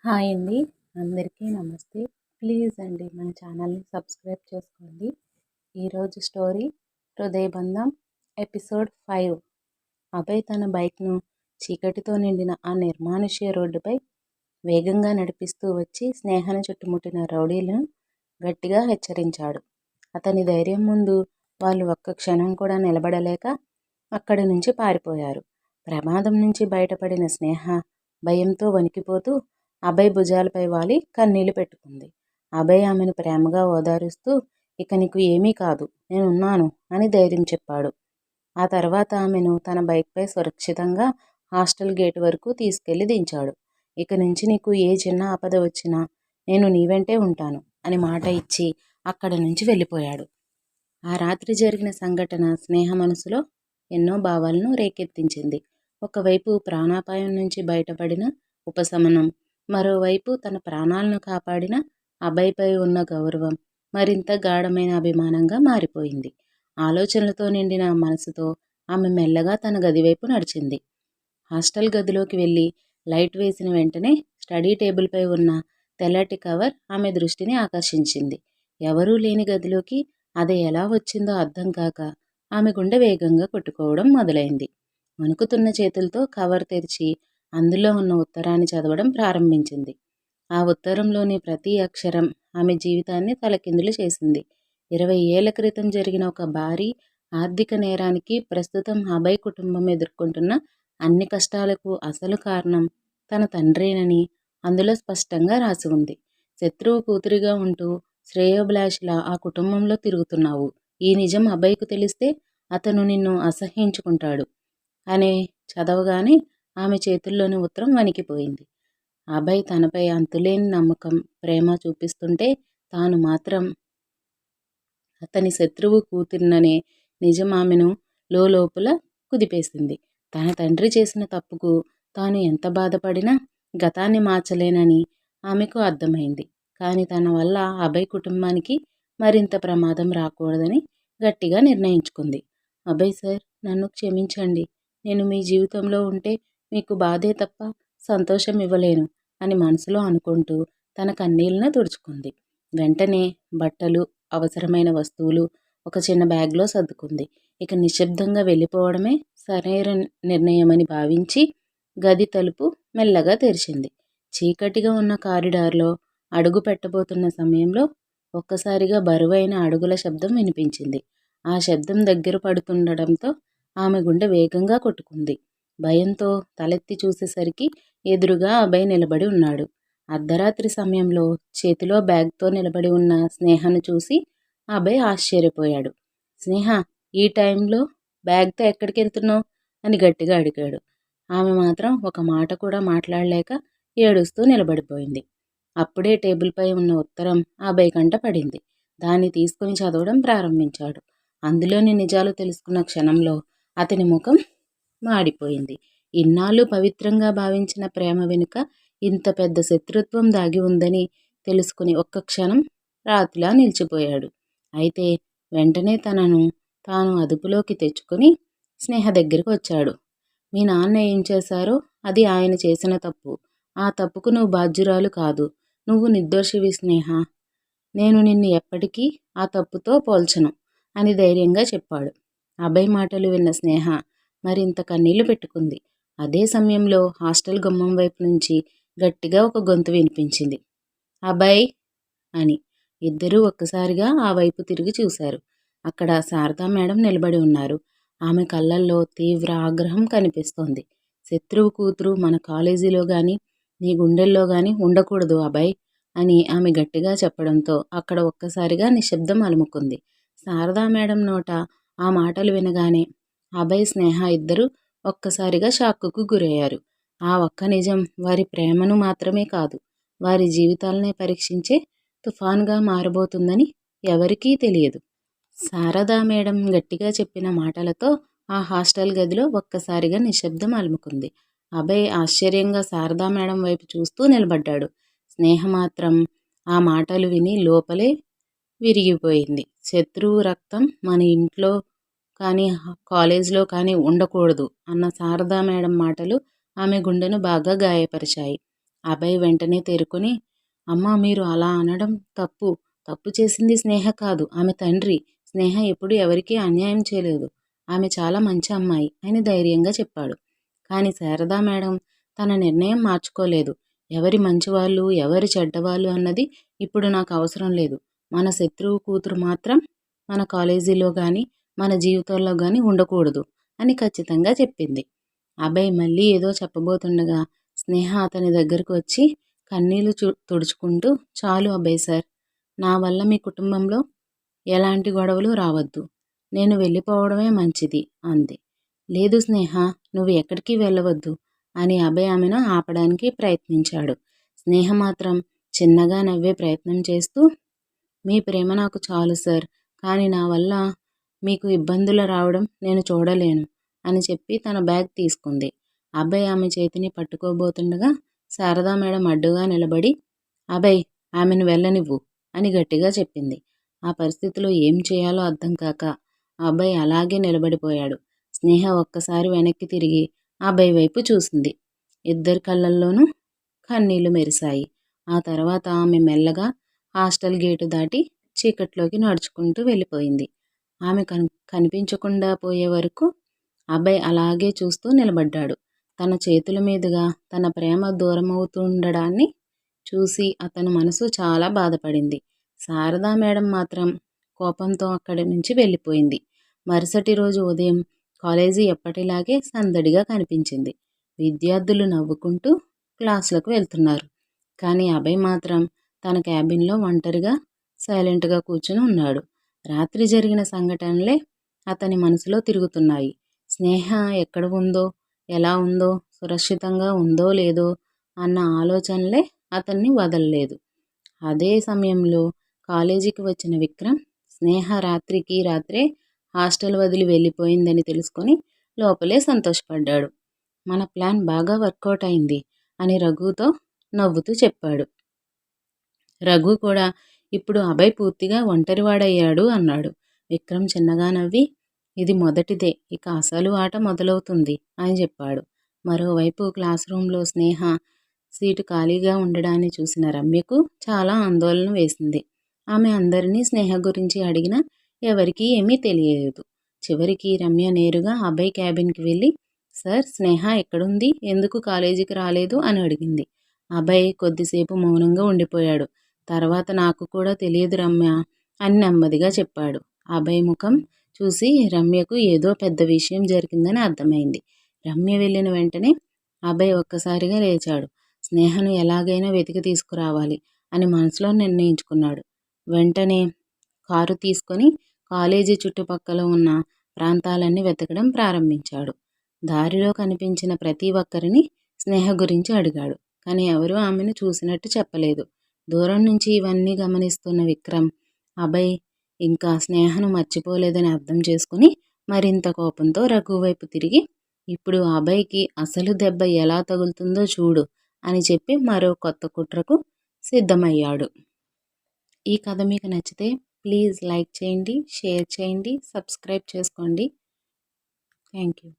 Hi అండి. అందరికీ నమస్తే. ప్లీజ్ అండి మన ఛానల్ని సబ్స్క్రైబ్ చేసుకోండి. ఈరోజు స్టోరీ హృదయబంధం ఎపిసోడ్ 5. అభయ్ తన బైక్ను చీకటితో నిండిన ఆ నిర్మానుష్య రోడ్డుపై వేగంగా నడిపిస్తూ వచ్చి స్నేహను చుట్టుముట్టిన రౌడీలను గట్టిగా హెచ్చరించాడు. అతని ధైర్యం ముందు వాళ్ళు ఒక్క క్షణం కూడా నిలబడలేక అక్కడి నుంచి పారిపోయారు. ప్రమాదం నుంచి బయటపడిన స్నేహ భయంతో వణికిపోతూ అభయ్ భుజాలపై వాలి కన్నీళ్లు పెట్టుకుంది. అభయ్ ఆమెను ప్రేమగా ఓదారుస్తూ, ఇక నీకు ఏమీ కాదు, నేనున్నాను అని ధైర్యం చెప్పాడు. ఆ తర్వాత ఆమెను తన బైక్పై సురక్షితంగా హాస్టల్ గేటు వరకు తీసుకెళ్లి దించాడు. ఇక నుంచి నీకు ఏ చిన్న ఆపద వచ్చినా నేను నీ వెంటే ఉంటాను అని మాట ఇచ్చి అక్కడి నుంచి వెళ్ళిపోయాడు. ఆ రాత్రి జరిగిన సంఘటన స్నేహ మనసులో ఎన్నో భావాలను రేకెత్తించింది. ఒకవైపు ప్రాణాపాయం నుంచి బయటపడిన ఉపశమనం, మరోవైపు తన ప్రాణాలను కాపాడిన అభయ్పై ఉన్న గౌరవం మరింత గాఢమైన అభిమానంగా మారిపోయింది. ఆలోచనలతో నిండిన మనసుతో ఆమె మెల్లగా తన గదివైపు నడిచింది. హాస్టల్ గదిలోకి వెళ్ళి లైట్ వేసిన వెంటనే స్టడీ టేబుల్పై ఉన్న తెల్లటి కవర్ ఆమె దృష్టిని ఆకర్షించింది. ఎవరూ లేని గదిలోకి అది ఎలా వచ్చిందో అర్థం కాక ఆమె గుండె వేగంగా కొట్టుకోవడం మొదలైంది. వణుకుతున్న చేతులతో కవర్ తెరిచి అందులో ఉన్న ఉత్తరాన్ని చదవడం ప్రారంభించింది. ఆ ఉత్తరంలోని ప్రతి అక్షరం ఆమె జీవితాన్ని తలకిందులు చేసింది. 20 ఏళ్ల క్రితం జరిగిన ఒక భారీ ఆర్థిక నేరానికి ప్రస్తుతం అభయ్ కుటుంబం ఎదుర్కొంటున్న అన్ని కష్టాలకు అసలు కారణం తన తండ్రేనని అందులో స్పష్టంగా రాసి ఉంది. శత్రువు కూతురిగా ఉంటూ శ్రేయోభిలాషిలా ఆ కుటుంబంలో తిరుగుతున్నావు. ఈ నిజం అభయ్కు తెలిస్తే అతను నిన్ను అసహ్యించుకుంటాడు అని చదవగానే ఆమె చేతుల్లోని ఉత్తరం వణికిపోయింది. అభయ్ తనపై అంతులేని నమ్మకం, ప్రేమ చూపిస్తుంటే తాను మాత్రం అతని శత్రువు కూతురిననే నిజం ఆమెను లోపల కుదిపేసింది. తన తండ్రి చేసిన తప్పుకు తాను ఎంత బాధపడినా గతాన్ని మార్చలేనని ఆమెకు అర్థమైంది. కానీ తన వల్ల అభయ్ కుటుంబానికి మరింత ప్రమాదం రాకూడదని గట్టిగా నిర్ణయించుకుంది. అభయ్ సార్, నన్ను క్షమించండి. నేను మీ జీవితంలో ఉంటే మీకు బాధే తప్ప సంతోషం ఇవ్వలేను అని మనసులో అనుకుంటూ తన కన్నీళ్లను తుడుచుకుంది. వెంటనే బట్టలు, అవసరమైన వస్తువులు ఒక చిన్న బ్యాగ్లో సర్దుకుంది. ఇక నిశ్శబ్దంగా వెళ్ళిపోవడమే సరైన నిర్ణయమని భావించి గది తలుపు మెల్లగా తెరిచింది. చీకటిగా ఉన్న కారిడార్లో అడుగు పెట్టబోతున్న సమయంలో ఒక్కసారిగా బరువైన అడుగుల శబ్దం వినిపించింది. ఆ శబ్దం దగ్గర పడుతుండడంతో ఆమె గుండె వేగంగా కొట్టుకుంది. భయంతో తలెత్తి చూసేసరికి ఎదురుగా అభయ్ నిలబడి ఉన్నాడు. అర్ధరాత్రి సమయంలో చేతిలో బ్యాగ్తో నిలబడి ఉన్న స్నేహను చూసి అభయ్ ఆశ్చర్యపోయాడు. స్నేహ, ఈ టైంలో బ్యాగ్తో ఎక్కడికి వెళ్తున్నావు అని గట్టిగా అడిగాడు. ఆమె మాత్రం ఒక మాట కూడా మాట్లాడలేక ఏడుస్తూ నిలబడిపోయింది. అప్పుడే టేబుల్పై ఉన్న ఉత్తరం అభయ్ కంట పడింది. దాన్ని తీసుకుని చదవడం ప్రారంభించాడు. అందులోని నిజాలు తెలుసుకున్న క్షణంలో అతని ముఖం మాడిపోయింది. ఇన్నాళ్ళు పవిత్రంగా భావించిన ప్రేమ వెనుక ఇంత పెద్ద శత్రుత్వం దాగి ఉందని తెలుసుకుని ఒక్క క్షణం రాతిలా నిలిచిపోయాడు. అయితే వెంటనే తనను తాను అదుపులోకి తెచ్చుకొని స్నేహ దగ్గరికి వచ్చాడు. మీ నాన్న ఏం చేశారో అది ఆయన చేసిన తప్పు. ఆ తప్పుకు నువ్వు బాధ్యురాలు కాదు. నువ్వు నిర్దోషివి స్నేహ. నేను నిన్ను ఎప్పటికీ ఆ తప్పుతో పోల్చను అని ధైర్యంగా చెప్పాడు. అభయ్ మాటలు విన్న స్నేహ మరింత కన్నీళ్లు పెట్టుకుంది. అదే సమయంలో హాస్టల్ గుమ్మం వైపు నుంచి గట్టిగా ఒక గొంతు వినిపించింది. అభయ్ అని. ఇద్దరూ ఒక్కసారిగా ఆ వైపు తిరిగి చూశారు. అక్కడ శారదా మేడం నిలబడి ఉన్నారు. ఆమె కళ్ళల్లో తీవ్ర ఆగ్రహం కనిపిస్తోంది. శత్రువు కూతురు మన కాలేజీలో గాని నీ గుండెల్లో గాని ఉండకూడదు అభయ్ అని ఆమె గట్టిగా చెప్పడంతో అక్కడ ఒక్కసారిగా నిశ్శబ్దం అలుముకుంది. శారదా మేడం నోట ఆ మాటలు వినగానే అభయ్, స్నేహ ఇద్దరు ఒక్కసారిగా షాక్కుకు గురయ్యారు. ఆ ఒక్క నిజం వారి ప్రేమను మాత్రమే కాదు, వారి జీవితాలనే పరీక్షించే తుఫాన్గా మారబోతుందని ఎవరికీ తెలియదు. శారదా మేడం గట్టిగా చెప్పిన మాటలతో ఆ హాస్టల్ గదిలో ఒక్కసారిగా నిశ్శబ్దం అలుముకుంది. అభయ్ ఆశ్చర్యంగా శారదా మేడం వైపు చూస్తూ నిలబడ్డాడు. స్నేహ మాత్రం ఆ మాటలు విని లోపలే విరిగిపోయింది. శత్రువు రక్తం మన ఇంట్లో కానీ కాలేజ్లో కానీ ఉండకూడదు అన్న శారదా మేడం మాటలు ఆమె గుండెను బాగా గాయపరిచాయి. అభయ్ వెంటనే తేరుకొని, అమ్మా మీరు అలా అనడం తప్పు. తప్పు చేసింది స్నేహ కాదు, ఆమె తండ్రి. స్నేహ ఎప్పుడూ ఎవరికీ అన్యాయం చేయలేదు. ఆమె చాలా మంచి అమ్మాయి అని ధైర్యంగా చెప్పాడు. కానీ శారదా మేడం తన నిర్ణయం మార్చుకోలేదు. ఎవరి మంచివాళ్ళు ఎవరి చెడ్డవాళ్ళు అన్నది ఇప్పుడు నాకు అవసరం లేదు. మన శత్రువు కూతురు మాత్రం మన కాలేజీలో కానీ మన జీవితంలో కానీ ఉండకూడదు అని ఖచ్చితంగా చెప్పింది. అభయ్ మళ్ళీ ఏదో చెప్పబోతుండగా స్నేహ అతని దగ్గరకు వచ్చి కన్నీళ్లు తుడుచుకుంటూ, చాలు అభయ్ సార్, నా వల్ల మీ కుటుంబంలో ఎలాంటి గొడవలు రావద్దు. నేను వెళ్ళిపోవడమే మంచిది అంది. లేదు స్నేహ, నువ్వు ఎక్కడికి వెళ్ళవద్దు అని అభయ్ ఆమెను ఆపడానికి ప్రయత్నించాడు. స్నేహ మాత్రం చిన్నగా నవ్వే ప్రయత్నం చేస్తూ, మీ ప్రేమ నాకు చాలు సార్, కానీ నా వల్ల మీకు ఇబ్బందులు రావడం నేను చూడలేను అని చెప్పి తన బ్యాగ్ తీసుకుంది. అభయ్ ఆమె చేతిని పట్టుకోబోతుండగా శారదా మేడం అడ్డుగా నిలబడి, అభయ్ ఆమెను వెళ్ళనివ్వు అని గట్టిగా చెప్పింది. ఆ పరిస్థితిలో ఏం చేయాలో అర్థం కాక అభయ్ అలాగే నిలబడిపోయాడు. స్నేహ ఒక్కసారి వెనక్కి తిరిగి అభయ్ వైపు చూసింది. ఇద్దరి కళ్ళల్లోనూ కన్నీళ్లు మెరిశాయి. ఆ తర్వాత ఆమె మెల్లగా హాస్టల్ గేటు దాటి చీకట్లోకి నడుచుకుంటూ వెళ్ళిపోయింది. ఆమె కనిపించకుండా పోయే వరకు అభయ్ అలాగే చూస్తూ నిలబడ్డాడు. తన చేతుల మీదుగా తన ప్రేమ దూరమవుతుండడాన్ని చూసి అతని మనసు చాలా బాధపడింది. శారదా మేడం మాత్రం కోపంతో అక్కడి నుంచి వెళ్ళిపోయింది. మరుసటి రోజు ఉదయం కాలేజీ ఎప్పటిలాగే సందడిగా కనిపించింది. విద్యార్థులు నవ్వుకుంటూ క్లాసులకు వెళ్తున్నారు. కానీ అభయ్ మాత్రం తన క్యాబిన్లో ఒంటరిగా సైలెంట్గా కూర్చుని ఉన్నాడు. రాత్రి జరిగిన సంఘటనలే అతని మనసులో తిరుగుతున్నాయి. స్నేహ ఎక్కడ ఉందో, ఎలా ఉందో, సురక్షితంగా ఉందో లేదో అన్న ఆలోచనలే అతన్ని వదలలేదు. అదే సమయంలో కాలేజీకి వచ్చిన విక్రమ్ స్నేహ రాత్రికి రాత్రే హాస్టల్ వదిలి వెళ్ళిపోయిందని తెలుసుకొని లోపలే సంతోషపడ్డాడు. మన ప్లాన్ బాగా వర్కౌట్ అయింది అని రఘుతో నవ్వుతూ చెప్పాడు. రఘు కూడా ఇప్పుడు అభయ్ పూర్తిగా ఒంటరివాడయ్యాడు అన్నాడు. విక్రమ్ చిన్నగా నవ్వి, ఇది మొదటిదే, ఇక అసలు ఆట మొదలవుతుంది అని చెప్పాడు. మరోవైపు క్లాస్ రూమ్లో స్నేహ సీటు ఖాళీగా ఉండడాన్ని చూసిన రమ్యకు చాలా ఆందోళన వేసింది. ఆమె అందరినీ స్నేహ గురించి అడిగినా ఎవరికీ ఏమీ తెలియలేదు. చివరికి రమ్య నేరుగా అభయ్ క్యాబిన్కి వెళ్ళి, సార్ స్నేహ ఎక్కడుంది, ఎందుకు కాలేజీకి రాలేదు అని అడిగింది. అభయ్ కొద్దిసేపు మౌనంగా ఉండిపోయాడు. తర్వాత నాకు కూడా తెలియదు రమ్య అని నెమ్మదిగా చెప్పాడు. అభయ్ ముఖం చూసి రమ్యకు ఏదో పెద్ద విషయం జరిగిందని అర్థమైంది. రమ్య వెళ్ళిన వెంటనే అభయ్ ఒక్కసారిగా లేచాడు. స్నేహను ఎలాగైనా వెతికి తీసుకురావాలి అని మనసులో నిర్ణయించుకున్నాడు. వెంటనే కారు తీసుకొని కాలేజీ చుట్టుపక్కల ఉన్న ప్రాంతాలన్నీ వెతకడం ప్రారంభించాడు. దారిలో కనిపించిన ప్రతి ఒక్కరిని స్నేహ గురించి అడిగాడు. కానీ ఎవరూ ఆమెను చూసినట్టు చెప్పలేదు. దూరం నుంచి ఇవన్నీ గమనిస్తున్న విక్రమ్ అభయ్ ఇంకా స్నేహను మర్చిపోలేదని అర్థం చేసుకుని మరింత కోపంతో రఘు వైపు తిరిగి, ఇప్పుడు అభయ్కి అసలు దెబ్బ ఎలా తగులుతుందో చూడు అని చెప్పి మరో కొత్త కుట్రకు సిద్ధమయ్యాడు. ఈ కథ మీకు నచ్చితే ప్లీజ్ లైక్ చేయండి, షేర్ చేయండి, సబ్స్క్రైబ్ చేసుకోండి. Thank you.